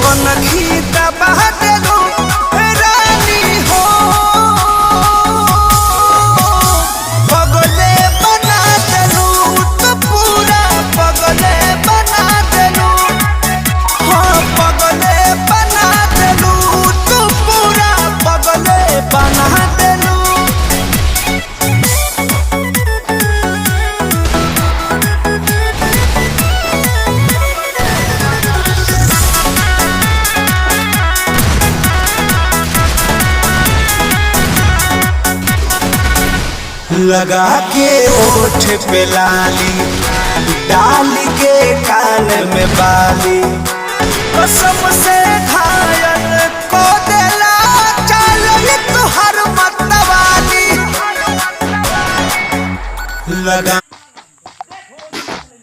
कनखी दबा देलू रानी हो पगले बना देलू तो पूरा पगले बना देलू हाँ पगले बना देलू तो पूरा पगले बना देलू। लगा के ओठ पे लाली डाल के कान में बाली कसम से घायल को देला चल तुहर मतवाली लगा